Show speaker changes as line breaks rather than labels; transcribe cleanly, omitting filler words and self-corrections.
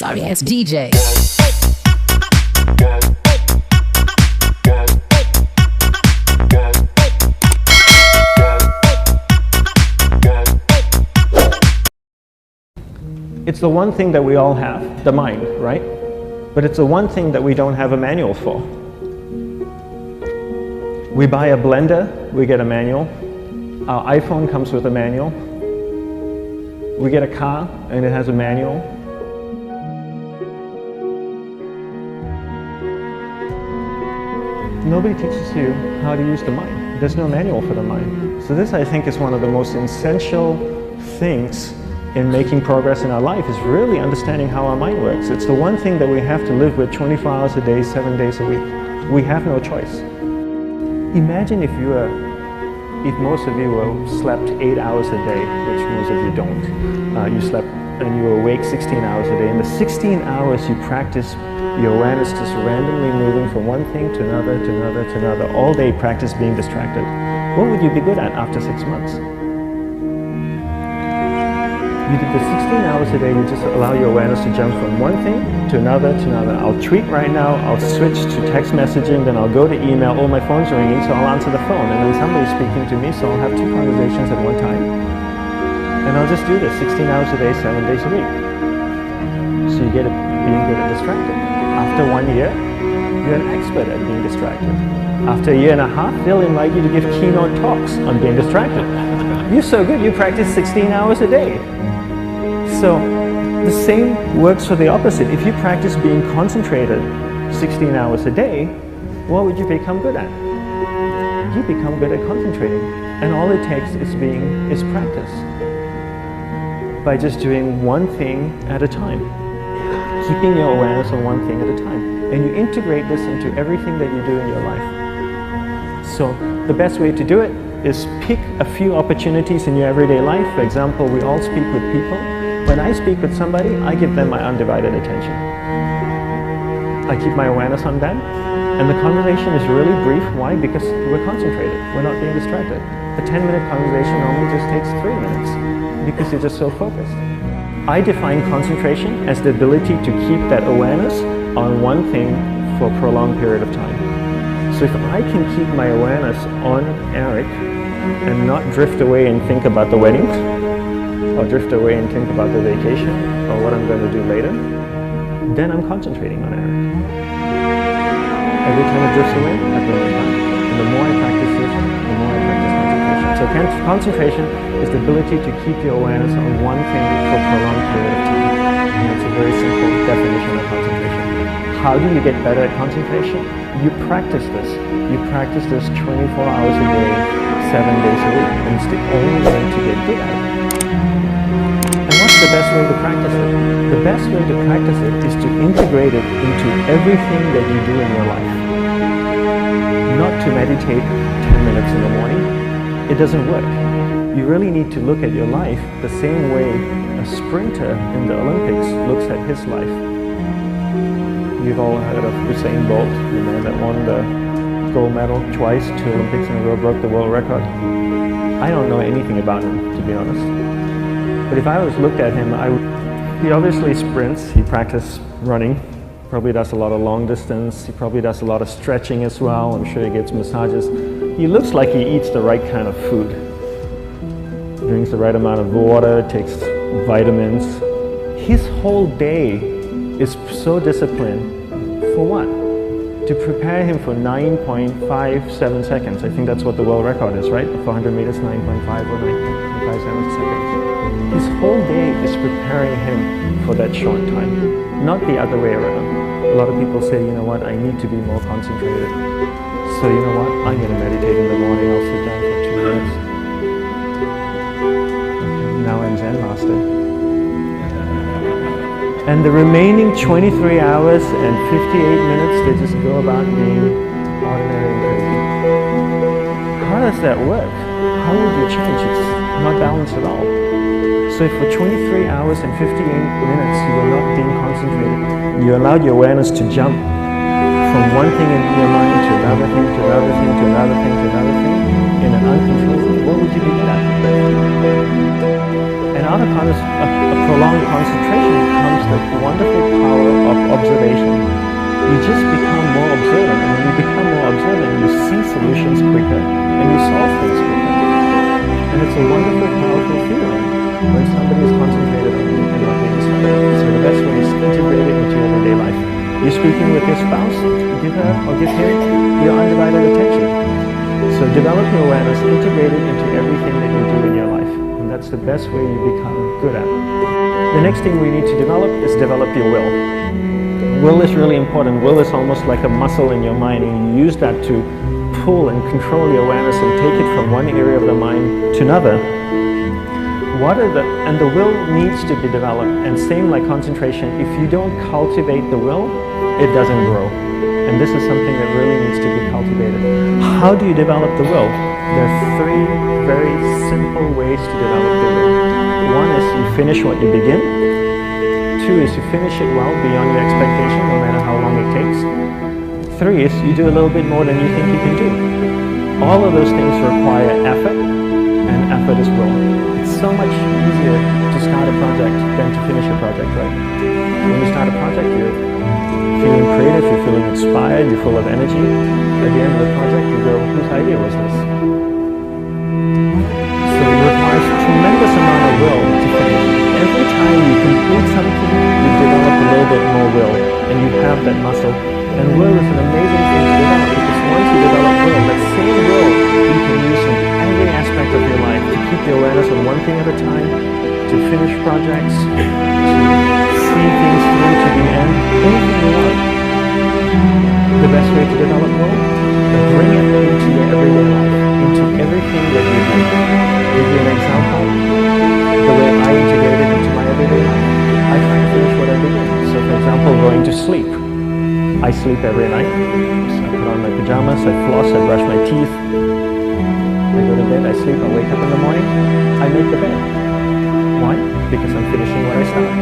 sorry ass DJ.
It's the one thing that we all have, the mind, right? But it's the one thing that we don't have a manual for. We buy a blender, we get a manual. Our iPhone comes with a manual. We get a car and it has a manual. Nobody teaches you how to use the mind. There's no manual for the mind. So this, I think, is one of the most essential things in making progress in our life, is really understanding how our mind works. It's the one thing that we have to live with 24 hours a day, 7 days a week. We have no choice. Imagine if most of you slept 8 hours a day, which most of you don't. You slept and you were awake 16 hours a day. In the 16 hours you practice your awareness just randomly moving from one thing to another, to another, to another. All day practice being distracted. What would you be good at after 6 months? You did the 16 hours a day, you just allow your awareness to jump from one thing to another, to another. I'll tweet right now, I'll switch to text messaging, then I'll go to email. Oh, my phone's ringing, so I'll answer the phone. And then somebody's speaking to me, so I'll have 2 conversations at one time. And I'll just do this 16 hours a day, 7 days a week. So you get being good at distracted. After 1 year, you're an expert at being distracted. After a year and a half, they'll invite you to give keynote talks on being distracted. You're so good, you practice 16 hours a day. So the same works for the opposite. If you practice being concentrated 16 hours a day, what would you become good at? You become good at concentrating. And all it takes is practice. By just doing one thing at a time. Keeping your awareness on one thing at a time. And you integrate this into everything that you do in your life. So the best way to do it is pick a few opportunities in your everyday life. For example, we all speak with people. When I speak with somebody, I give them my undivided attention. I keep my awareness on them, and the conversation is really brief. Why? Because we're concentrated. We're not being distracted. A 10-minute conversation normally just takes 3 minutes because you're just so focused. I define concentration as the ability to keep that awareness on one thing for a prolonged period of time. So if I can keep my awareness on Eric and not drift away and think about the wedding, or drift away and think about the vacation, or what I'm going to do later, then I'm concentrating on Eric. Every time it drifts away, I've done it time. And the more I practice this, the more I practice concentration. So concentration is the ability to keep your awareness on one thing for a prolonged period of time. And that's a very simple definition of concentration. How do you get better at concentration? You practice this. You practice this 24 hours a day, 7 days a week. And it's the only way to get good at it. The best way to practice it? The best way to practice it is to integrate it into everything that you do in your life. Not to meditate 10 minutes in the morning. It doesn't work. You really need to look at your life the same way a sprinter in the Olympics looks at his life. You've all heard of Usain Bolt, the man that won the gold medal twice, 2 Olympics in a row, broke the world record. I don't know anything about him, to be honest. But if I was looked at him, he obviously sprints, he practices running, probably does a lot of long distance, he probably does a lot of stretching as well, I'm sure he gets massages. He looks like he eats the right kind of food. Drinks the right amount of water, takes vitamins. His whole day is so disciplined. For what? To prepare him for 9.57 seconds. I think that's what the world record is, right? For 100 meters, 9.5 or 9.57 seconds. His whole day is preparing him for that short time, not the other way around. A lot of people say, you know what, I need to be more concentrated. So you know what, I'm going to meditate in the morning, I'll sit down for 2 minutes. Okay, now I'm Zen Master. And the remaining 23 hours and 58 minutes, they just go about being ordinary and crazy. How does that work? How would you change? It's not balanced at all. So if for 23 hours and 58 minutes you were not being concentrated, you allowed your awareness to jump from one thing in your mind to another thing, to another thing, to another thing, to another thing, in an uncontrolled way, what would you be good at? And out of a prolonged concentration comes the wonderful power of observation. You just become more observant, and when you become more observant, you see solutions quicker and you solve things quicker. And it's a wonderful, powerful feeling when somebody is concentrated on you and not being distracted. So the best way is integrate it into your everyday life. You're speaking with your spouse, give her or give him your undivided attention. So develop your awareness, integrate it into everything that you do in your life. And that's the best way you become good at it. The next thing we need to develop is develop your will. Will is really important. Will is almost like a muscle in your mind, and you use that to pull and control your awareness and take it from one area of the mind to another. And the will needs to be developed, and same like concentration, if you don't cultivate the will, it doesn't grow. And this is something that really needs to be cultivated. How do you develop the will? There are three very simple ways to develop the will. One is you finish what you begin. Two is you finish it well beyond your expectation, no matter how long it takes. Three is you do a little bit more than you think you can do. All of those things require effort, and effort is will. It's so much easier to start a project than to finish a project, right? When you start a project, you're feeling creative, you're feeling inspired, you're full of energy. At the end of the project, you go, whose idea was this? So it requires a tremendous amount of will to finish. Every time you complete something, you develop a little bit more will, and you have that muscle. And will is an amazing thing to develop, because once you develop will, that same will you can use in every aspect of your life to keep the awareness on one thing at a time, to finish projects, to see things through to the end, anything you want. The best way to develop will? Bring it into your everyday life, into everything that you do. Give you an example. The way I integrate it into my everyday life, I try to finish what I begin. So for example, going to sleep. I sleep every night. So I put on my pajamas, I floss, I brush my teeth. I go to bed, I sleep, I wake up in the morning, I make the bed. Why? Because I'm finishing what I started.